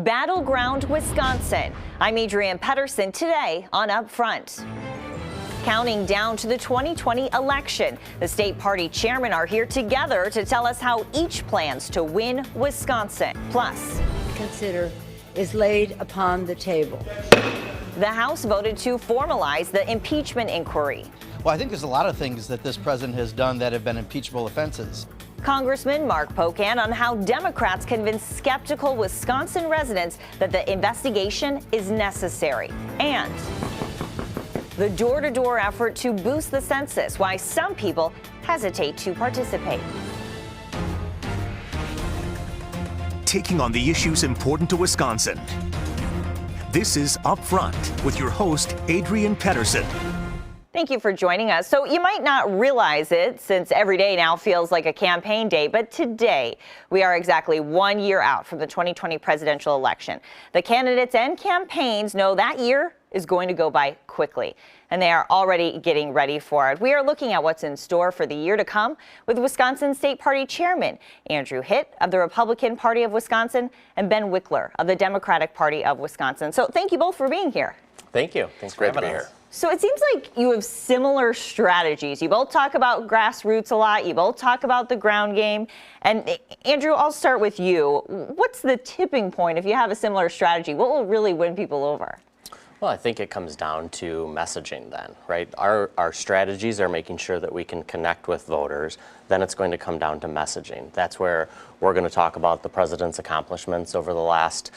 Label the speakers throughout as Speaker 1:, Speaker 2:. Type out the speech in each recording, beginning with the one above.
Speaker 1: Battleground, Wisconsin. I'm Adrienne Pedersen today on Upfront. Counting down to the 2020 election, the state party chairmen are here together to tell us how each plans to win Wisconsin. Plus,
Speaker 2: consider is laid upon the table.
Speaker 1: The House voted to formalize the impeachment inquiry.
Speaker 3: Well, I think there's a lot of things that this president has done that have been impeachable offenses.
Speaker 1: Congressman Mark Pocan on how Democrats convince skeptical Wisconsin residents that the investigation is necessary. And the door-to-door effort to boost the census, why some people hesitate to participate.
Speaker 4: Taking on the issues important to Wisconsin. This is Upfront with your host, Adrienne Pedersen.
Speaker 1: Thank you for joining us. So you might not realize it since every day now feels like a campaign day, but today we are exactly 1 year out from the 2020 presidential election. The candidates and campaigns know that year is going to go by quickly, and they are already getting ready for it. We are looking at what's in store for the year to come with Wisconsin State Party Chairman Andrew Hitt of the Republican Party of Wisconsin and Ben Wickler of the Democratic Party of Wisconsin. So thank you both for being here.
Speaker 5: Thank you. Thanks for having us.
Speaker 1: So it seems like you have similar strategies. You both talk about grassroots a lot. You both talk about the ground game. And Andrew, I'll start with you. What's the tipping point if you have a similar strategy? What will really win people over?
Speaker 5: Well, I think it comes down to messaging then, right? Our strategies are making sure that we can connect with voters. Then it's going to come down to messaging. That's where we're going to talk about the president's accomplishments over the last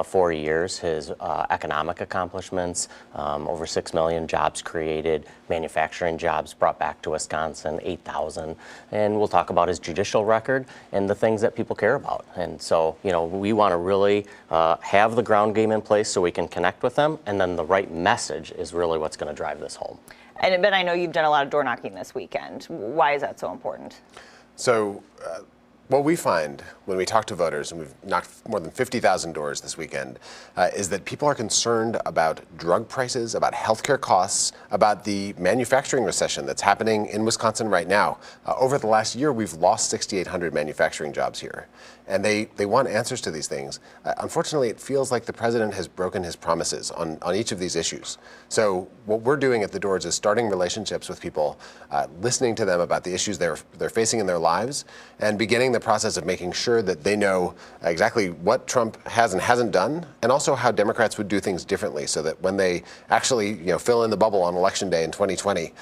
Speaker 5: 4 years, his economic accomplishments, over 6 million jobs created, manufacturing jobs brought back to Wisconsin, 8,000. And we'll talk about his judicial record and the things that people care about. And so, you know, we want to really have the ground game in place so we can connect with them. And then the right message is really what's going to drive this home.
Speaker 1: And Ben, I know you've done a lot of door knocking this weekend. Why is that so important?
Speaker 6: So what we find when we talk to voters, and we've knocked more than 50,000 doors this weekend, is that people are concerned about drug prices, about healthcare costs, about the manufacturing recession that's happening in Wisconsin right now. Over the last year, we've lost 6,800 manufacturing jobs here. And they want answers to these things. Unfortunately, it feels like the president has broken his promises on each of these issues. So what we're doing at the doors is starting relationships with people, listening to them about the issues they're facing in their lives, and beginning the process of making sure that they know exactly what Trump has and hasn't done, and also how Democrats would do things differently, so that when they actually fill in the bubble on Election Day in 2020,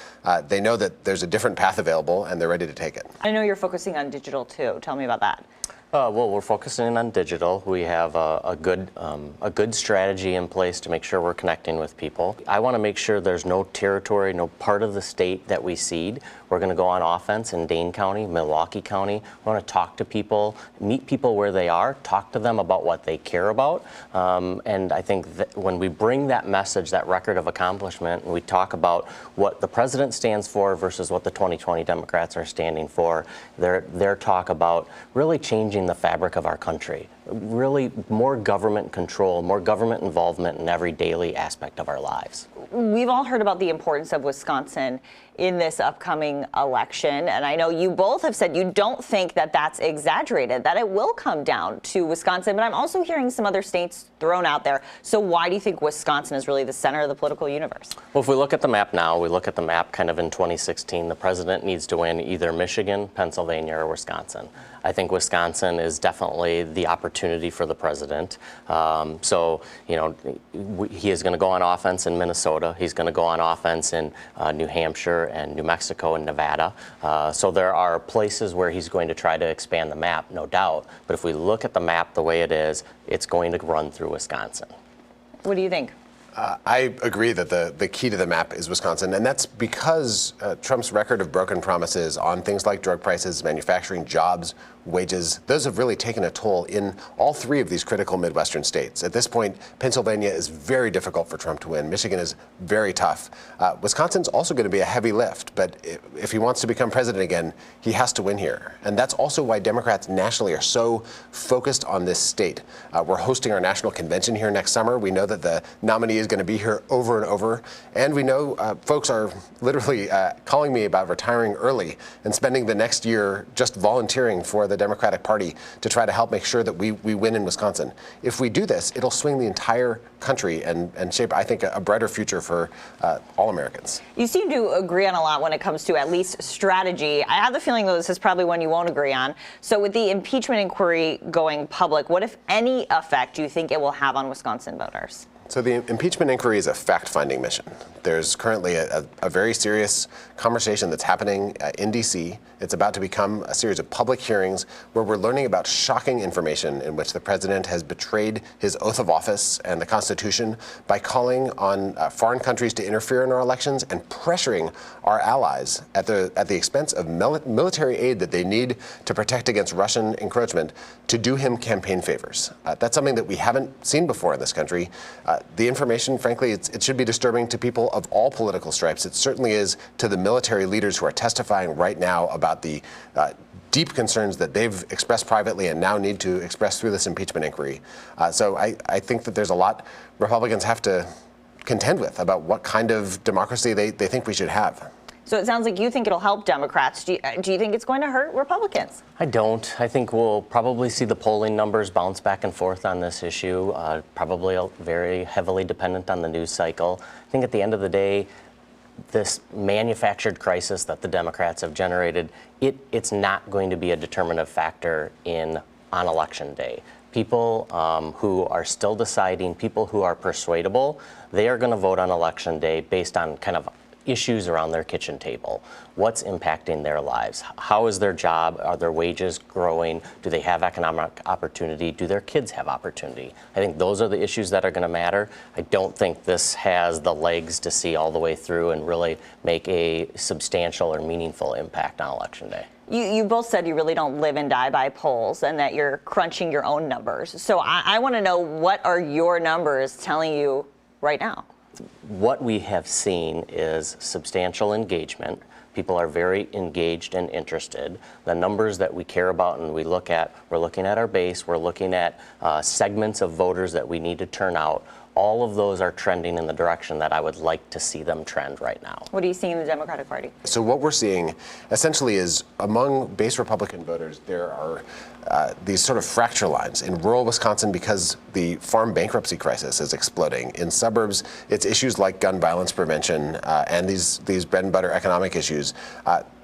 Speaker 6: they know that there's a different path available and they're ready to take it.
Speaker 1: I know you're focusing on digital too. Tell me about that.
Speaker 5: Well, we're focusing on digital. We have a good strategy in place to make sure we're connecting with people. I want to make sure there's no territory, no part of the state that we cede. We're going to go on offense in Dane County, Milwaukee County. We want to talk to people, meet people where they are, talk to them about what they care about. And I think that when we bring that message, that record of accomplishment, and we talk about what the president stands for versus what the 2020 Democrats are standing for, their talk about really changing the fabric of our country, really more government control, more government involvement in every daily aspect of our lives.
Speaker 1: We've all heard about the importance of Wisconsin in this upcoming election, and I know you both have said you don't think that that's exaggerated, that it will come down to Wisconsin, but I'm also hearing some other states thrown out there. So why do you think Wisconsin is really the center of the political universe?
Speaker 5: Well, if we look at the map now, we look at the map kind of in 2016, the president needs to win either Michigan, Pennsylvania, or Wisconsin. I think Wisconsin is definitely the opportunity for the president. So, he is going to go on offense in Minnesota. He's going to go on offense in New Hampshire and New Mexico and Nevada. So there are places where he's going to try to expand the map, no doubt. But if we look at the map the way it is, it's going to run through Wisconsin.
Speaker 1: What do you think?
Speaker 6: I agree that the key to the map is Wisconsin, and that's because Trump's record of broken promises on things like drug prices, manufacturing, jobs, wages, those have really taken a toll in all three of these critical Midwestern states. At this point, Pennsylvania is very difficult for Trump to win. Michigan is very tough. Wisconsin's also going to be a heavy lift, but if he wants to become president again, he has to win here. And that's also why Democrats nationally are so focused on this state. We're hosting our national convention here next summer. We know that the nominee is going to be here over and over. And we know folks are literally calling me about retiring early and spending the next year just volunteering for the the Democratic Party to try to help make sure that we win in Wisconsin. If we do this, it'll swing the entire country and shape, I think, a brighter future for all Americans.
Speaker 1: You seem to agree on a lot when it comes to at least strategy. I have the feeling, though, this is probably one you won't agree on. So with the impeachment inquiry going public, what, if any, effect do you think it will have on Wisconsin voters?
Speaker 6: So the impeachment inquiry is a fact-finding mission. There's currently a very serious conversation that's happening in D.C. It's about to become a series of public hearings where we're learning about shocking information in which the president has betrayed his oath of office and the Constitution by calling on foreign countries to interfere in our elections and pressuring our allies at the expense of military aid that they need to protect against Russian encroachment to do him campaign favors. That's something that we haven't seen before in this country. The information, frankly, it should be disturbing to people of all political stripes. It certainly is to the military leaders who are testifying right now about the deep concerns that they've expressed privately and now need to express through this impeachment inquiry. So I think that there's a lot Republicans have to contend with about what kind of democracy they think we should have.
Speaker 1: So it sounds like you think it'll help Democrats. Do you think it's going to hurt Republicans?
Speaker 5: I don't. I think we'll probably see the polling numbers bounce back and forth on this issue, probably very heavily dependent on the news cycle. I think at the end of the day, this manufactured crisis that the Democrats have generated, it's not going to be a determinative factor on Election Day. People who are still deciding, people who are persuadable, they are going to vote on Election Day based on kind of issues around their kitchen table. What's impacting their lives? How is their job? Are their wages growing? Do they have economic opportunity? Do their kids have opportunity? I think those are the issues that are going to matter. I don't think this has the legs to see all the way through and really make a substantial or meaningful impact on Election Day.
Speaker 1: You both said you really don't live and die by polls and that you're crunching your own numbers. So I want to know, what are your numbers telling you right now?
Speaker 5: What we have seen is substantial engagement. People are very engaged and interested. The numbers that we care about and we're looking at our base, we're looking at segments of voters that we need to turn out. All of those are trending in the direction that I would like to see them trend right now.
Speaker 1: What are you seeing in the Democratic Party?
Speaker 6: So what we're seeing essentially is among base Republican voters, there are these sort of fracture lines. In rural Wisconsin, because the farm bankruptcy crisis is exploding. In suburbs, it's issues like gun violence prevention and these bread and butter economic issues.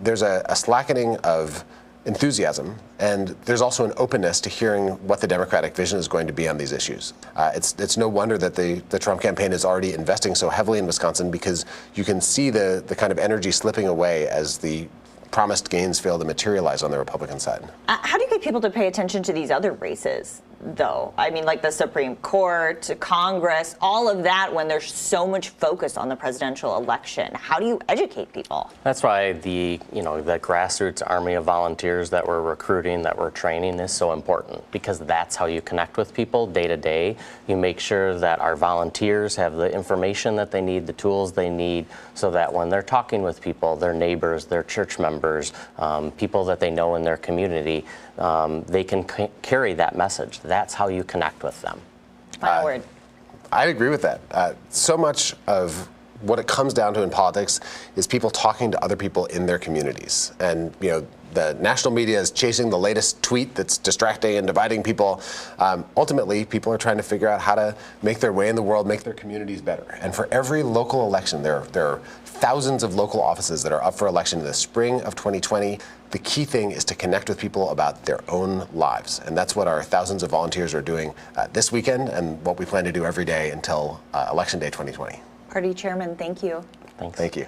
Speaker 6: There's a slackening of enthusiasm, and there's also an openness to hearing what the Democratic vision is going to be on these issues. It's no wonder that the Trump campaign is already investing so heavily in Wisconsin, because you can see the kind of energy slipping away as the promised gains fail to materialize on the Republican side.
Speaker 1: How do you get people to pay attention to these other races, though? I mean, like the Supreme Court, Congress, all of that, when there's so much focus on the presidential election. How do you educate people?
Speaker 5: That's why the grassroots army of volunteers that we're recruiting, that we're training, is so important, because that's how you connect with people day to day. You make sure that our volunteers have the information that they need, the tools they need, so that when they're talking with people, their neighbors, their church members, people that they know in their community, they can carry that message. That's how you connect with them.
Speaker 1: Final word.
Speaker 6: I agree with that. So much of what it comes down to in politics is people talking to other people in their communities. And, the national media is chasing the latest tweet that's distracting and dividing people. Ultimately, people are trying to figure out how to make their way in the world, make their communities better. And for every local election, there are thousands of local offices that are up for election in the spring of 2020. The key thing is to connect with people about their own lives. And that's what our thousands of volunteers are doing this weekend, and what we plan to do every day until Election Day 2020.
Speaker 1: Party Chairman, thank you.
Speaker 5: Thanks.
Speaker 6: Thank you.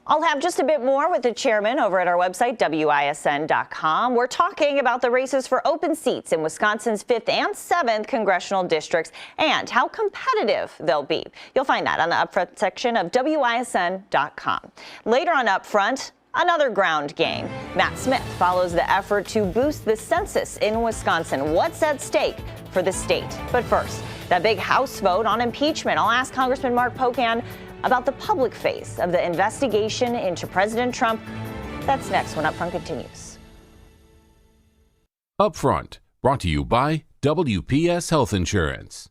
Speaker 1: I'll have just a bit more with the chairman over at our website, WISN.com. We're talking about the races for open seats in Wisconsin's 5th and 7th congressional districts and how competitive they'll be. You'll find that on the Upfront section of WISN.com. Later on Upfront, another ground game. Matt Smith follows the effort to boost the census in Wisconsin. What's at stake for the state? But first, that big House vote on impeachment. I'll ask Congressman Mark Pocan about the public face of the investigation into President Trump. That's next when Upfront continues.
Speaker 7: Upfront, brought to you by WPS Health Insurance.